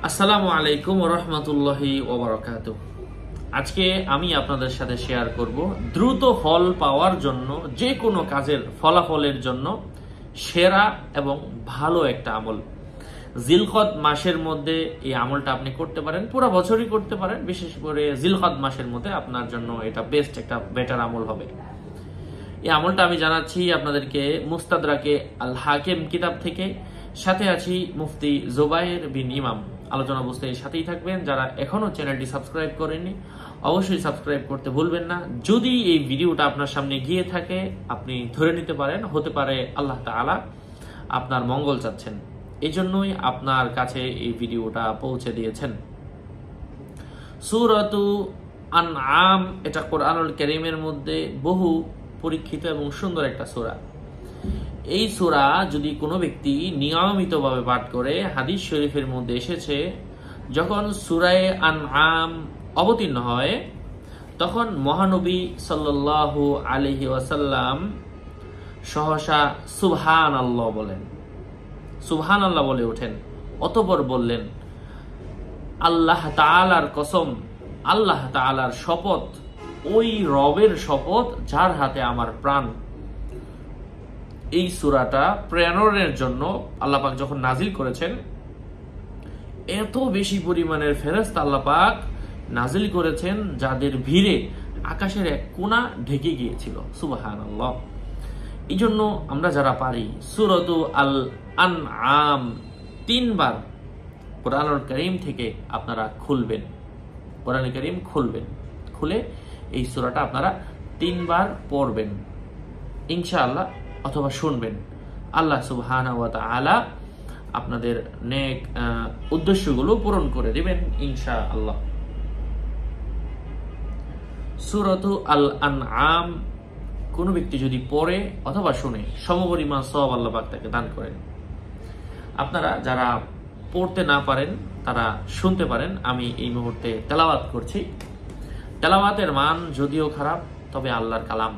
আসসালামু আলাইকুম ওয়া রাহমাতুল্লাহি ওয়া বারাকাতুহু। আজকে আমি আপনাদের সাথে শেয়ার করব দ্রুত ফল পাওয়ার জন্য যে কোনো কাজের ফলাফলের জন্য সেরা এবং ভালো একটা আমল। জিলকদ মাসের মধ্যে এই আমলটা আপনি করতে পারেন, পুরো বছরই করতে পারেন, বিশেষ করে জিলকদ মাসের মধ্যে আপনার জন্য এটা বেস্ট একটা বেটার আমল হবে। এই আমলটা আমি জানাচ্ছি আপনাদেরকে মুস্তাদরাকে আল হাকিম কিতাব থেকে। সাথে আছি মুফতি জুবাইর বিন ইমাম। আলোচনা বুঝতে সাথেই থাকবেন। যারা এখনো চ্যানেলটি সাবস্ক্রাইব করেননি অবশ্যই সাবস্ক্রাইব করতে ভুলবেন না। যদি এই ভিডিওটা আপনার সামনে গিয়ে থাকে আপনি ধরে নিতে পারেন হতে পারে আল্লাহ তাআলা আপনার মঙ্গল চাচ্ছেন, এই জন্যই আপনার কাছে এই ভিডিওটা পৌঁছে দিয়েছেন। সূরাতু আনআম এটা কোরআনুল কারীমের মধ্যে বহু পরীক্ষিত এবং সুন্দর একটা সূরা। এই সূরা যদি কোনো ব্যক্তি নিয়মিতভাবে পাঠ করে, হাদিস শরীফের মধ্যে এসেছে যখন সূরায়ে আনআম অবতীর্ণ হয় তখন মহানবী সাল্লাল্লাহু আলাইহি ওয়াসাল্লাম সহসা সুবহানাল্লাহ বলেন, সুবহানাল্লাহ বলে ওঠেন। অতঃপর বললেন, আল্লাহ তাআলার কসম, আল্লাহ তাআলার শপথ, ওই রবের শপথ যার হাতে আমার প্রাণ। এই সূরাটা প্রেরণের জন্য আল্লাহ পাক যখন নাজিল করেছেন এত বেশি পরিমাণের ফেরেশতা আল্লাহ পাক নাজিল করেছেন যাদের ভিড়ে আকাশের এক কোণা ঢেকে গিয়েছিল। সুবহানাল্লাহ। এই জন্য আমরা যারা পারি সূরাতু আল আনআম 3 বার কোরআনুল কারীম থেকে আপনারা খুলবেন, কোরআনুল কারীম খুলবেন, খুলে এই সূরাটা আপনারা 3 বার পড়বেন ইনশাআল্লাহ, অথবা শুনবেন। আল্লাহ সুবহানাহু ওয়া তাআলা আপনাদের নেক উদ্দেশ্যগুলো পূরণ করে দিবেন ইনশাআল্লাহ। সূরাতু আল আনআম কোন ব্যক্তি যদি পড়ে অথবা শুনে সমপরিমাণ সওয়াব আল্লাহ পাক তাকে দান করেন। আপনারা যারা পড়তে না পারেন তারা শুনতে পারেন। আমি এই মুহূর্তে তেলাওয়াত করছি। তেলাওয়াতের মান যদিও খারাপ তবে আল্লাহর কালাম,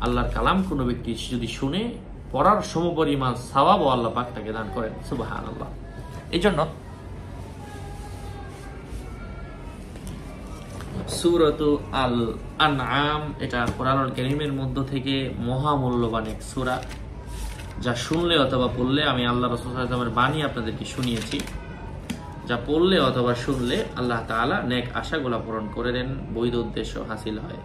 আল্লাহর কালাম কোনো ব্যক্তি যদি শুনে পড়ার সমপরিমাণ সওয়াব আল্লাহ পাক তাকে দান করেন। সুবহানাল্লাহ। এই জন্য সূরাতু আল আনআম এটা কোরআনুল কারীমের মধ্য থেকে মহামূল্যবান এক সূরা, যা শুনলে অথবা পড়লে, আমি আল্লাহ রাসূল সাল্লাল্লাহু আলাইহি ওয়াসাল্লামের বাণী আপনাদেরকে শুনিয়েছি, যা পড়লে অথবা শুনলে আল্লাহ তাআলা নেক আশাগুলো পূরণ করে দেন, বৈধ উদ্দেশ্য হাসিল হয়।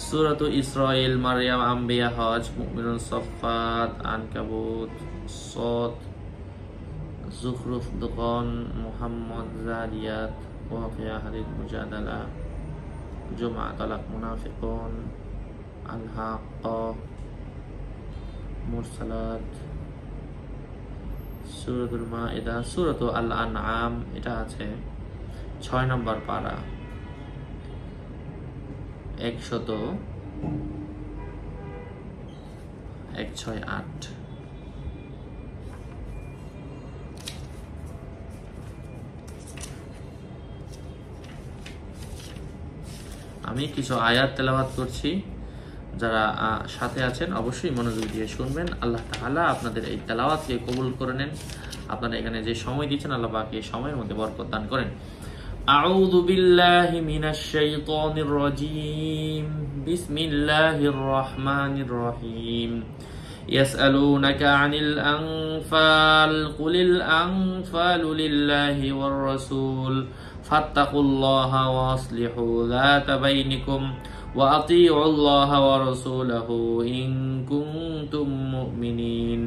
সূরাতু ইসরাঈল, মারইয়াম, আম্বিয়া, হজ, মুমিনুন, সাফফাত, আনকাবুত, সদ, যুখরুফ, দুখান, মুহাম্মদ, যারিয়াত, ওয়াকিয়া, হাদীদ, মুজাদালা, জুমআ, তালাক, মুনাফিকুন, আল-হাক্কা, মুরসালাত, সূরাতুল মাইদা, সূরাতু আল আনআম এটা আছে 6 নম্বর পারা, 168। আমি কিছু আয়াত তেলাওয়াত করছি, যারা সাথে আছেন অবশ্যই মনোযোগ দিয়ে শুনবেন। আল্লাহ তাআলা আপনাদের এই তেলাওয়াতকে কবুল করে নেন। আপনারা এখানে যে সময় দিচ্ছেন আল্লাহ পাক এই সময়ের মধ্যে বরকত দান করেন। আউযু বিল্লাহি মিনাশ শাইতানির রাজীম। বিসমিল্লাহির রহমানির রহিম। ইয়াসআলুনাকা আনিল আনফাল কুলিল আনফালু লিল্লাহি ওয়ার রাসূল ফাত্তাকুল্লাহা ওয়া আসলিহু যাতা বাইনিকুম ওয়া আতিউল্লাহা ওয়া রাসূলাহু ইন কুনতুম মুমিনিন।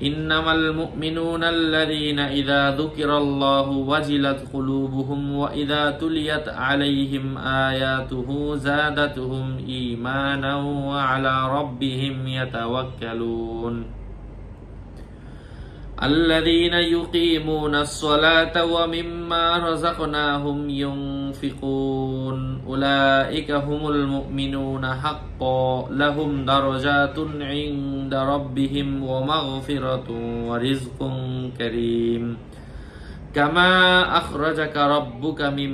ইন্নামাল মুমিনুনা আল্লাযীনা ইযা যুকিরাল্লাহু ওয়াজিলাত কুলুবুহুম ওয়া ইযা তুলিয়াত আলাইহিম আয়াতুহু যাদাতুহুম ঈমানান ওয়া আলা রাব্বিহিম ইয়াতাওয়াক্কালুন। الذين يقيمون الصلاة ومما رزقناهم ينفقون أولئك هم المؤمنون حقا لهم درجات عند ربهم ومغفرة ورزق كريم كما أخرجك ربك من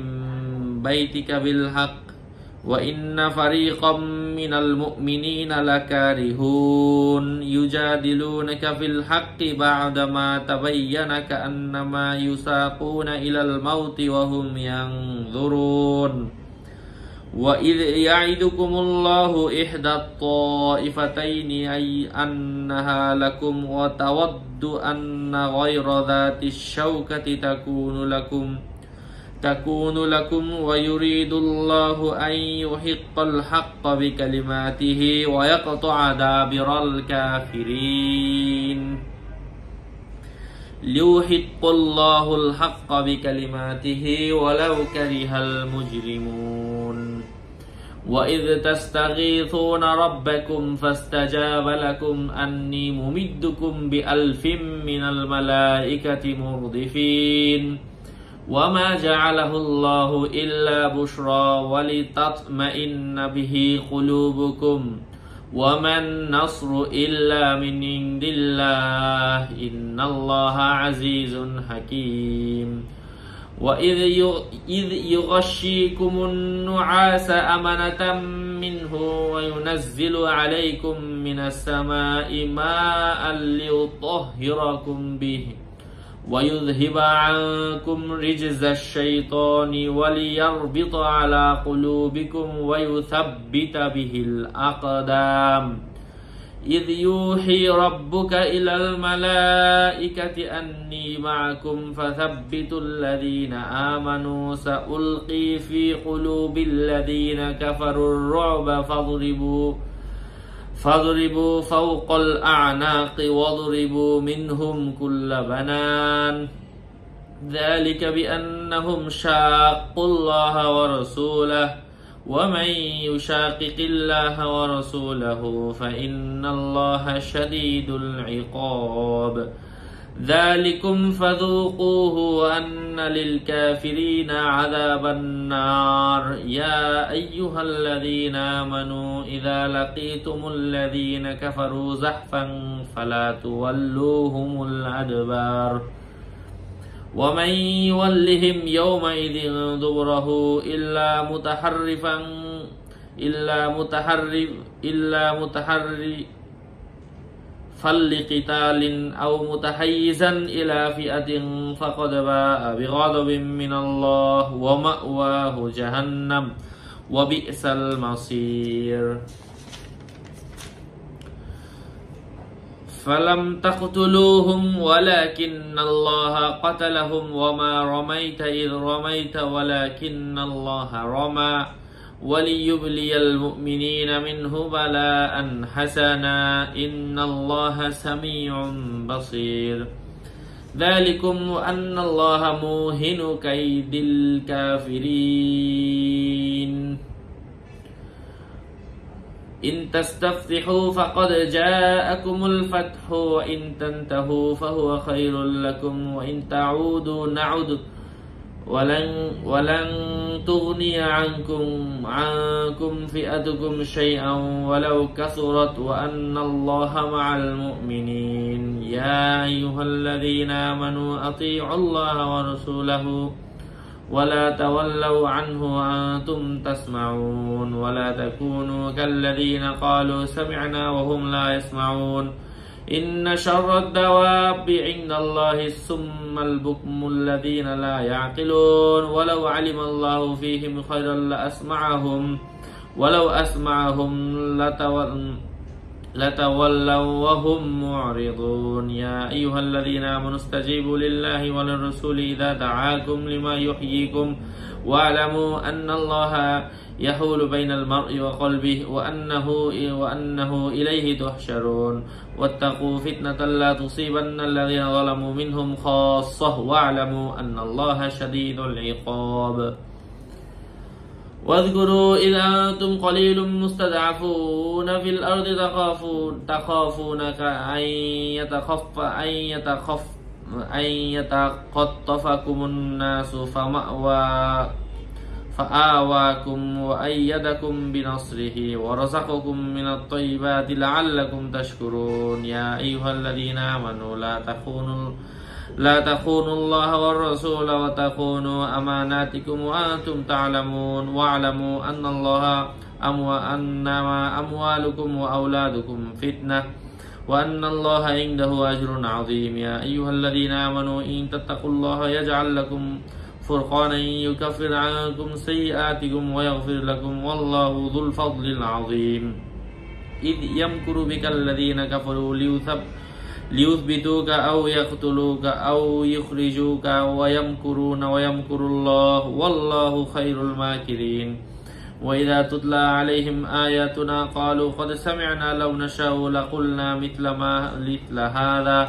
بيتك بالحق وإن فريقا من المؤمنين لكارهون يجادلونك في الحق بعدما تبين كأنما يساقون إلى الموت وهم ينظرون وإذ يعدكم الله إحدى الطائفتين أي أنها لكم وتود أن غير ذات الشوكة تكون لكم ويريد الله أن يحق الحق بكلماته ويقطع دابر الكافرين ليحق الله الحق بكلماته ولو كره المجرمون وإذ تستغيثون ربكم فاستجاب لكم أني ممدكم بألف من الملائكة مردفين وما جعله الله إلا بشرى ولتطمئن به قلوبكم وما النصر إلا من عند الله إن الله عزيز حكيم وإذ يغشيكم النعاس أمنة منه وينزل عليكم من السماء ماء ليطهركم به ويذهب عنكم رجز الشيطان وليربط على قلوبكم ويثبت به الأقدام إذ يوحي ربك إلى الملائكة أني معكم فثبتوا الذين آمنوا سألقي في قلوب الذين كفروا الرعب فاضربوا فوق الأعناق واضربوا منهم كل بنان ذلك بأنهم شاقوا الله ورسوله ومن يشاقق الله ورسوله فإن الله شديد العقاب ذلكم فذوقوه وأن للكافرين عذاب النار يا أيها الذين آمنوا إذا لقيتم الذين كفروا زحفا فلا تولوهم الأدبار ومن يولهم يومئذ دبره إلا متحرف فلقتال أو متحيزا إلى فئة فقد باء بغضب من الله ومأواه جهنم وبئس المصير فلم تقتلوهم ولكن الله قتلهم وما رميت إذ رميت ولكن الله رمى وليبلي المؤمنين منه بلاء حسنا إن الله سميع بصير ذلكم وأن الله موهن كيد الكافرين إن تستفتحوا فقد جاءكم الفتح وإن تنتهوا فهو خير لكم وإن تعودوا نعد ولن تغني عنكم فئتكم شيئا ولو كثرت وأن الله مع المؤمنين يا أيها الذين آمنوا أطيعوا الله ورسوله ولا تولوا عنه وأنتم تسمعون ولا تكونوا كالذين قالوا سمعنا وهم لا يسمعون إن شر الدواب عند الله الصم البكم الذين لا يعقلون ولو علم الله فيهم خيرا لأسمعهم ولو أسمعهم لتولوا وهم معرضون يا أيها الذين آمنوا استجيبوا لله وللرسول إذا دعاكم لما يحييكم واعلموا أن الله يحول بين المرء وقلبه وأنه إليه تحشرون واتقوا فتنة لا تصيبن الذين ظلموا منهم خاصة واعلموا أن الله شديد العقاب واذكروا إذا أنتم قليل مستضعفون في الأرض تخافون أن يتخطفكم الناس فآواكم وأيدكم بنصره ورزقكم من الطيبات لعلكم تشكرون يا أيها الذين آمنوا لا تخونوا الله والرسول وتخونوا أماناتكم وأنتم تعلمون واعلموا أن الله أنما أموالكم وأولادكم فتنة وأن الله عنده أجر عظيم يا أيها الذين آمنوا إن تتقوا الله يجعل لكم فرقانا يكفر عنكم سيئاتكم ويغفر لكم والله ذو الفضل العظيم إذ يمكر بك الذين كفروا ليثبتوك أو يقتلوك أو يخرجوك ويمكرون ويمكر الله والله خير الماكرين وإذا تتلى عليهم آياتنا قالوا قد سمعنا لو نشاء لقلنا مثل هذا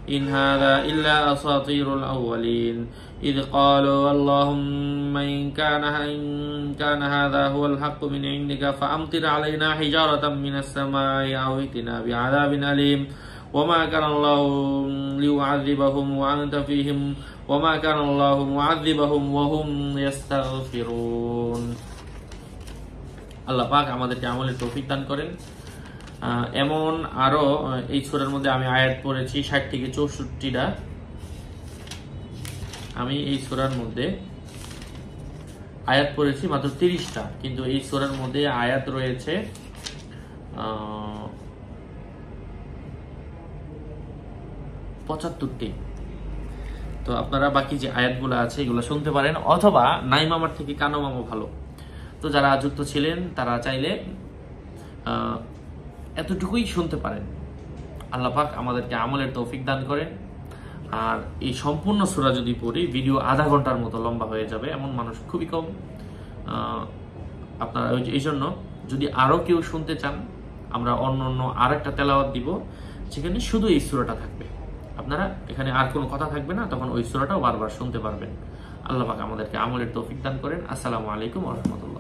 إن هذا إلا أساطير الأولين إذ قالوا اللهم إن كان هذا هو الحق من عندك فأمطر علينا حجارة من السماء أو ائتنا بعذاب أليم وما كان الله ليعذبهم وأنت فيهم وما كان الله معذبهم وهم يستغفرون আল্লাহ পাক আমাদেরকে আমলের তৌফিক দান করেন। এমন আরো এই সূরার মধ্যে আমি আয়াত পড়েছি 60 থেকে 64টা। আমি এই সূরার মধ্যে আয়াত পড়েছি মাত্র 30টা, কিন্তু এই সূরার মধ্যে আয়াত রয়েছে 75টি। তো আপনারা বাকি যে আয়াতগুলো আছে এগুলো শুনতে পারেন, অথবা নাইম আমার থেকে কানো মামা ভালো। তো যারা যুক্ত ছিলেন তারা চাইলে এতটুকুই শুনতে পারেন। আল্লাহ পাক আমাদেরকে আমলের তৌফিক দান করেন। আর এই সম্পূর্ণ সূরা যদি পড়ি ভিডিও আধা ঘন্টার মতো লম্বা হয়ে যাবে, এমন মানুষ খুবই কম। আপনারা এই জন্য যদি আরো কেউ শুনতে চান, আমরা অন্য আরেকটা তেলাওয়াত দিব যেখানে শুধু এই সূরাটা থাকবে। আপনারা এখানে আর কোনো কথা থাকবে না, তখন ওই সূরাটাও বারবার শুনতে পারবেন। আল্লাহ পাক আমাদেরকে আমলের তৌফিক দান করেন। আসসালামু আলাইকুম ওয়া রাহমাতুল্লাহ।